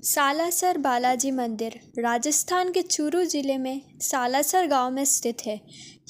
सालासर बालाजी मंदिर राजस्थान के चूरू जिले में सालासर गांव में स्थित है।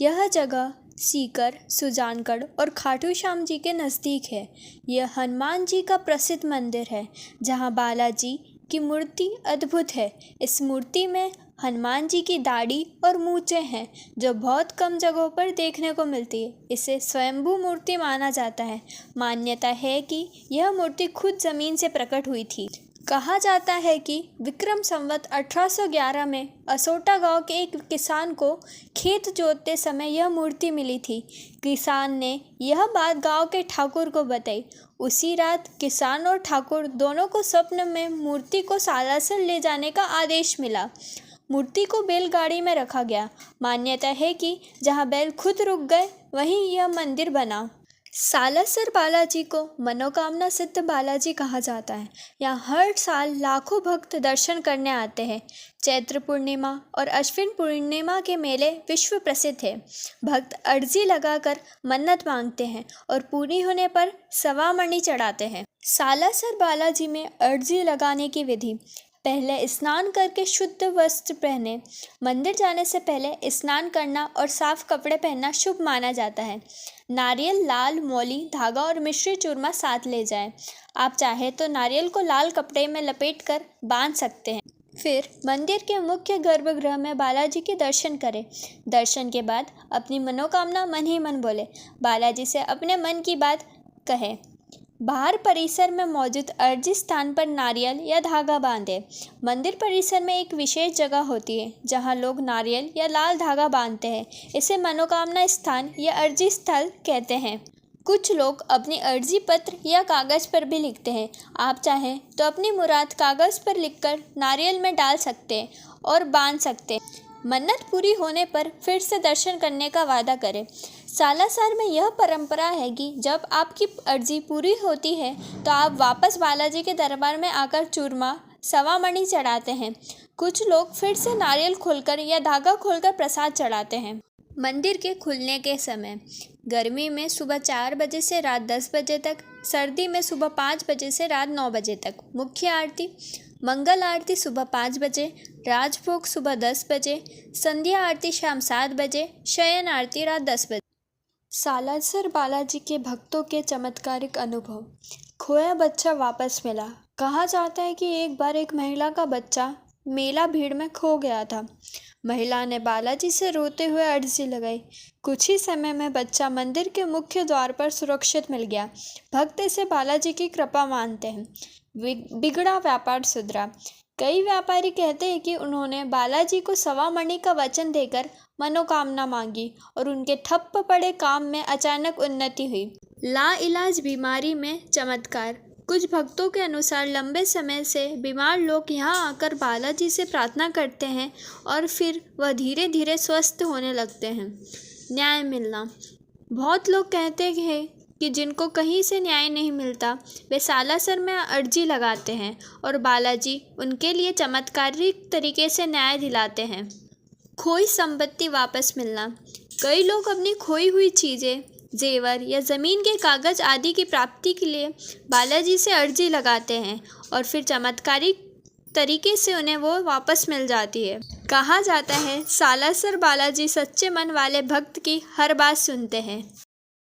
यह जगह सीकर, सुजानगढ़ और खाटू श्याम जी के नज़दीक है। यह हनुमान जी का प्रसिद्ध मंदिर है, जहां बालाजी की मूर्ति अद्भुत है। इस मूर्ति में हनुमान जी की दाढ़ी और मूंछें हैं, जो बहुत कम जगहों पर देखने को मिलती है। इसे स्वयंभू मूर्ति माना जाता है। मान्यता है कि यह मूर्ति खुद जमीन से प्रकट हुई थी। कहा जाता है कि विक्रम संवत 1811 में असोटा गांव के एक किसान को खेत जोतते समय यह मूर्ति मिली थी। किसान ने यह बात गांव के ठाकुर को बताई। उसी रात किसान और ठाकुर दोनों को स्वप्न में मूर्ति को सालासर ले जाने का आदेश मिला। मूर्ति को बैलगाड़ी में रखा गया। मान्यता है कि जहां बैल खुद रुक गए, वहीं यह मंदिर बना। सालासर बालाजी को मनोकामना सिद्ध बालाजी कहा जाता है। यहाँ हर साल लाखों भक्त दर्शन करने आते हैं। चैत्र पूर्णिमा और अश्विन पूर्णिमा के मेले विश्व प्रसिद्ध है। भक्त अर्जी लगाकर मन्नत मांगते हैं और पूरी होने पर सवा मणि चढ़ाते हैं। सालासर बालाजी में अर्जी लगाने की विधि: पहले स्नान करके शुद्ध वस्त्र पहने। मंदिर जाने से पहले स्नान करना और साफ कपड़े पहनना शुभ माना जाता है। नारियल, लाल मौली, धागा और मिश्री चूरमा साथ ले जाएं। आप चाहे तो नारियल को लाल कपड़े में लपेटकर बांध सकते हैं। फिर मंदिर के मुख्य गर्भगृह में बालाजी के दर्शन करें। दर्शन के बाद अपनी मनोकामना मन ही मन बोले। बालाजी से अपने मन की बात कहें। बाहर परिसर में मौजूद अर्जी स्थान पर नारियल या धागा बांधे। मंदिर परिसर में एक विशेष जगह होती है, जहां लोग नारियल या लाल धागा बांधते हैं। इसे मनोकामना स्थान या अर्जी स्थल कहते हैं। कुछ लोग अपनी अर्जी पत्र या कागज़ पर भी लिखते हैं। आप चाहें तो अपनी मुराद कागज़ पर लिखकर नारियल में डाल सकते हैं और बांध सकते हैं। मन्नत पूरी होने पर फिर से दर्शन करने का वादा करें। सालासर में यह परंपरा है कि जब आपकी अर्जी पूरी होती है तो आप वापस बालाजी के दरबार में आकर चूरमा, सवा मणि चढ़ाते हैं। कुछ लोग फिर से नारियल खोलकर या धागा खोलकर प्रसाद चढ़ाते हैं। मंदिर के खुलने के समय: गर्मी में सुबह 4 बजे से रात 10 बजे तक, सर्दी में सुबह 5 बजे से रात 9 बजे तक। मुख्य आरती: मंगल आरती सुबह 5 बजे, राजभोग सुबह 10 बजे, संध्या आरती शाम 7 बजे, शयन आरती रात 10 बजे। सालासर बालाजी के भक्तों के चमत्कारिक अनुभव: खोया बच्चा वापस मिला। कहा जाता है कि एक बार एक महिला का बच्चा मेला भीड़ में खो गया था। महिला ने बालाजी से रोते हुए अर्जी लगाई। कुछ ही समय में बच्चा मंदिर के मुख्य द्वार पर सुरक्षित मिल गया। भक्त इसे बालाजी की कृपा मानते हैं। बिगड़ा व्यापार सुधरा: कई व्यापारी कहते हैं कि उन्होंने बालाजी को सवा मणि का वचन देकर मनोकामना मांगी और उनके ठप्प पड़े काम में अचानक उन्नति हुई। लाइलाज बीमारी में चमत्कार: कुछ भक्तों के अनुसार लंबे समय से बीमार लोग यहाँ आकर बालाजी से प्रार्थना करते हैं और फिर वह धीरे धीरे स्वस्थ होने लगते हैं। न्याय मिलना: बहुत लोग कहते हैं कि जिनको कहीं से न्याय नहीं मिलता, वे सालासर में अर्जी लगाते हैं और बालाजी उनके लिए चमत्कारिक तरीके से न्याय दिलाते हैं। खोई संपत्ति वापस मिलना: कई लोग अपनी खोई हुई चीज़ें, जेवर या ज़मीन के कागज़ आदि की प्राप्ति के लिए बालाजी से अर्जी लगाते हैं और फिर चमत्कारिक तरीके से उन्हें वो वापस मिल जाती है। कहा जाता है सालासर बालाजी सच्चे मन वाले भक्त की हर बात सुनते हैं।